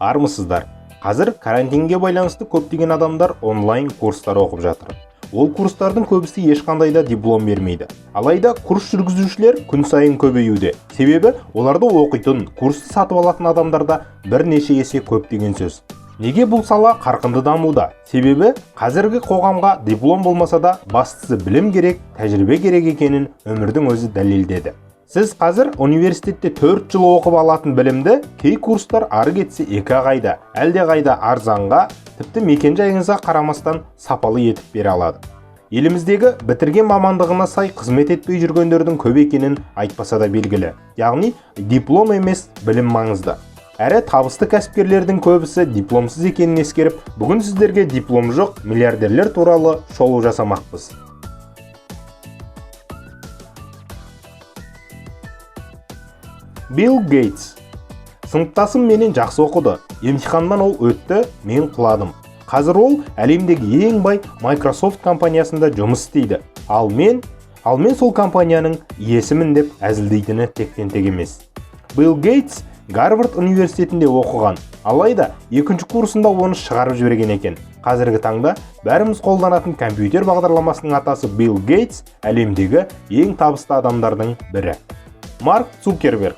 Армысыздар. Қазір карантинге байланысты көптеген адамдар онлайн курстар оқып жатыр. Ол курстардың көбісі ешқандай да диплом бермейді. Алайда курс жүргізушілер күн сайын көбеюде. Себебі оларды оқитын, курсты сатып алатын адамдарда бірнеше есе көп деген сөз. Неге бұл сала қарқынды дамуда? Себебі қазіргі қоғамға диплом болмаса да бастысы білім керек, тәжірибе керек екенін өмірдің өзі дәлелдеді. Сіз қазір университетте 4 жыл оқып алатын білімді кей курстар ары кетсе 2 қайда, әлде қайда арзанға, тіпті мекенжайыңызға қарамастан сапалы етіп бере алады. Еліміздегі бітірген мамандығына сай қызмет етпей жүргендердің көп екенін айтпаса да белгілі. Яғни диплом емес, білім маңызды. Әрі табысты кәсіпкерлердің көбісі дипломсыз екенін ескеріп, бүгін сіздерге диплом жоқ миллиардерлер туралы шолу жасамақпыз. Билл Гейтс. Сыныптасым менен жақсы оқыды. Емтиханнан ол өтті, мен құладым. Қазір ол әлемдегі ең бай Microsoft компаниясында жұмыс істейді. Ал мен сол компанияның иесімін деп әзілдейтіні тектен-тек емес. Билл Гейтс Гарвард университетінде оқыған. Алайда екінші курсында оны шығарып жіберген екен. Қазіргі таңда бәріміз қолданатын компьютер бағдарламасының атасы Билл Гейтс әлемдегі ең табысты адамдардың бірі. Марк Цукерберг.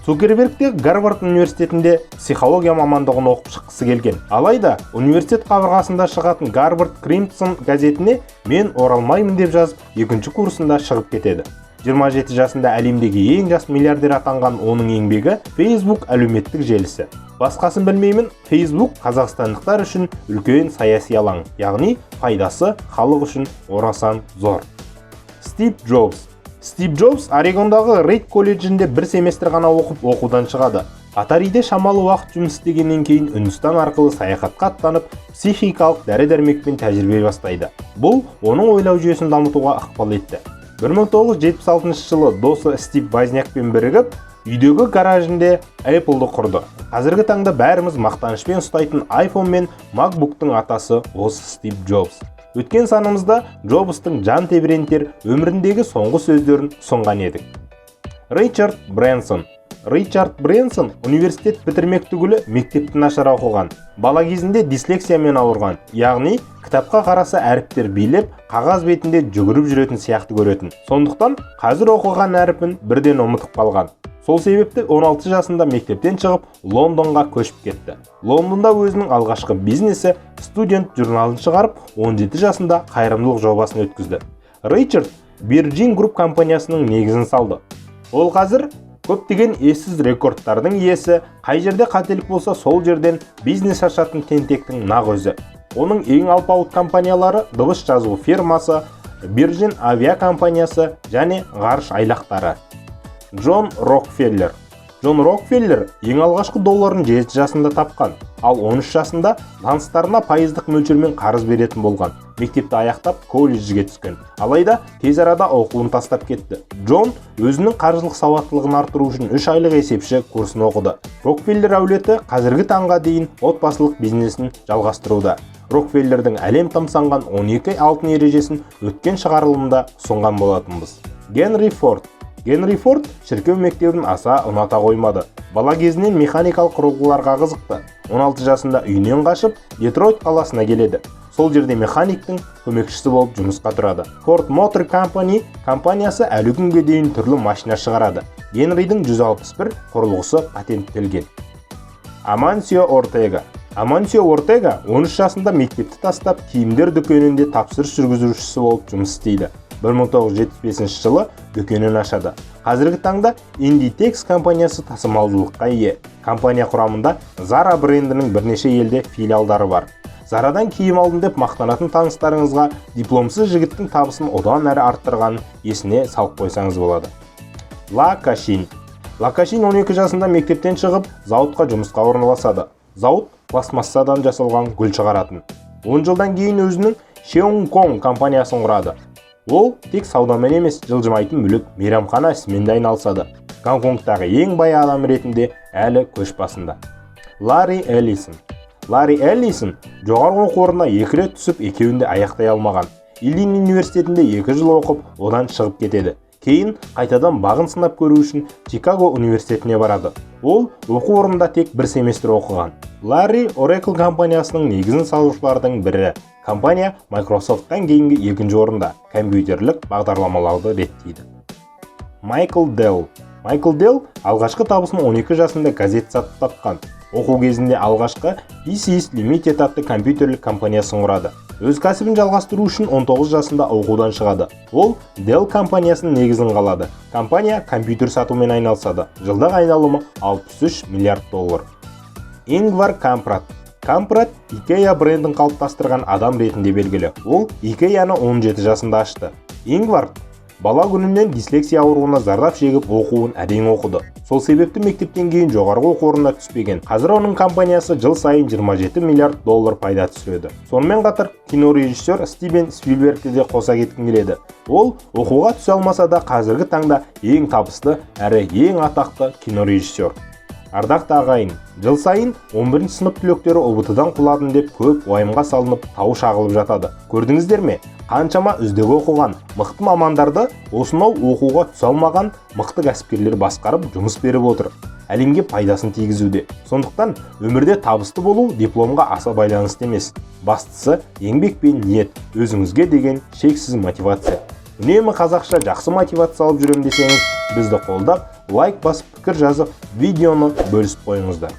Цукерберг те Гарвард университетінде психология мамандығын оқып шыққысы келген. Алайда университет қабырғасында шығатын Гарвард Кримсон газетіне мен оралмаймын деп жазып, екінші курсында шығып кетеді. 27 жасында әлемдегі ең жас миллиардер атанған оның еңбегі Facebook әлеуметтік желісі. Басқасын білмеймін, Facebook қазақстандықтар үшін үлкен саяси алаң, яғни пайдасы халық үшін орасан зор. Стив Джобс. Стив Джобс Орегондағы Рейд колледжінде бір семестр ғана оқудан шығады. Атариде шамалы уақыт жұмыс істегеннен кейін Үндістан арқылы саяхатқа аттанып, психикалық дәрі-дәрмекпен тәжірибе бастайды. Бұл оның ойлау жүйесін дамытуға ықпал етті. 1976 жылы досы Стив Вознякпен бірігіп, үйдегі гаражінде Apple-ды құрды. Қазіргі таңда бәріміз мақтанышпен ұстайтын iPhone мен MacBook-тың атасы осы Стив Джобс. Өткен санымызда Джобстың жан тебірентер өміріндегі соңғы сөздерін ұсынған едік. Ричард Брэнсон. Ричард Брэнсон университет бітірмек түгілі мектепті нашар оқыған. Бала кезінде дислексиямен ауырған, яғни кітапқа қараса әріптер билеп, қағаз бетінде жүгіріп жүретін сияқты көретін. Сондықтан қазір оқыған әріпін бірден ұмытып қалған. Сол себепті 16 жасында мектептен шығып, Лондонға көшіп кетті. Лондонда өзінің алғашқы бизнесі студент журналын шығарып, 17 жасында қайырымдылық жобасын өткізді. Ричард Virgin Group компаниясының негізін салды. Ол қазір көптеген ессіз рекордтардың иесі, қай жерде қателік болса сол жерден бизнес ашатын тентектің нақ өзі. Оның ең алпауыт компаниялары дыбыс жазу фирмасы, Virgin авиакомпаниясы және ғарыш айлақтары. Джон Рокфеллер. Джон Рокфеллер ең алғашқы долларын 7 жасында тапқан, ал 13 жасында таныстарына пайыздық мөлшермен қарыз беретін болған. Мектепті аяқтап колледжге түскен. Алайда тез арада оқуын тастап кетті. Джон өзінің қаржылық сауаттылығын арттыру үшін 3 айлық есепші курсын оқыды. Рокфеллер әулеті қазіргі таңға дейін отбасылық бизнесін жалғастыруда. Рокфеллердің әлем тамсанған 12 алтын ережесін өткен шығарылымда ұсынған болатынбыз. Генри Форд. Генри Форд шіркеу мектебін аса ұната қоймады. Бала кезінен механикалық құрылғыларға қызықты. 16 жасында үйінен қашып, Детройт қаласына келеді. Сол жерде механиктің көмекшісі болып жұмысқа тұрады. Ford Motor Company компаниясы әлі күнге дейін түрлі машина шығарады. Генридің 161 құрылғысы патенттелген. Амансио Ортега. Амансио Ортега 13 жасында мектепті тастап, киімдер дүкенінде тапсырыс жүргізушісі болып жұмыс істейді. 1975 жылы дүкенін ашады. Қазіргі таңда Inditex компаниясы тасымалдылыққа ие. Компания құрамында Zara брендінің бірнеше елде филиалдары бар. Зарадан киім алдым деп мақтанатын таныстарыңызға дипломсыз жігіттің табысын одан әрі арттырған есіне салып қойсаңыз болады. Ла Кашин. Ла Кашин 12 жасында мектептен шығып, зауытқа жұмысқа орналасады. Зауыт пластмассадан жасалған гүл шығаратын. 10 жылдан кейін өзінің Sheung-Kong компаниясын құрады. Ол тек саудамен емес, жылжымайтын мүлік мейрамхана ісімен де айналысады. Гонконгтағы ең бай адам ретінде әлі көш басында. Ларри Эллисон. Ларри Эллисон жоғарғы оқу орнына 2 рет түсіп, екеуінде аяқтай алмаған. Иллин университетінде 2 жыл оқып, одан шығып кетеді. Кейін қайтадан бағын сынап көру үшін Чикаго университетіне барады. Ол оқу орнында тек бір семестр оқыған. Ларри Oracle компаниясының негізін салушылардың бірі. Компания Microsoft-тан кейінгі екінші орында компьютерлік бағдарламаларды реттейді. Майкл Делл алғашқы табысын 12 жасында газет сатып тапқан. Оқу кезінде алғашқы PCS Limited атты компьютерлік компаниясын құрады. Өз кәсібін жалғастыру үшін 19 жасында оқудан шығады. Ол Dell компаниясының негізін қалады. Компания компьютер сатумен айналысады. Жылдық айналымы $63 миллиард. Ингвар Кампрат IKEA брендін қалыптастырған адам ретінде белгілі. Ол IKEA-ны 17 жасында ашты. Ингвар бала күнінен дислексия ауруына зардап шегіп оқуын әрең оқыды. Сол себепті мектептен кейін жоғарғы оқу орнына түспеген. Қазір оның компаниясы жыл сайын $27 миллиард пайда түсіреді. Сонымен қатар кинорежиссер Стивен Спилбергті де қоса кеткім келеді. Ол оқуға түсе алмаса да қазіргі таңда ең табысты әрі ең атақты кинорежиссер. Ардақты ағайын, жыл сайын 11 сынып түлектері ұбытыдан құладын деп көп уайымға салынып тау шағылып жатады. Көрдіңіздер ме? Қаншама үздік оқыған мықты мамандарды осынау оқуға түсе алмаған мықты кәсіпкерлер басқарып жұмыс беріп отыр. Әлемге пайдасын тигізуде. Сондықтан өмірде табысты болу дипломға аса байланысты емес. Бастысы еңбек пен ниет, өзіңізге деген шексіз мотивация. Үнемі қазақша жақсы мотивация алып жүрем десеңіз, бізді қолдап, лайк басып, пікір жазып, видеоны бөлісіп қойыңыздар.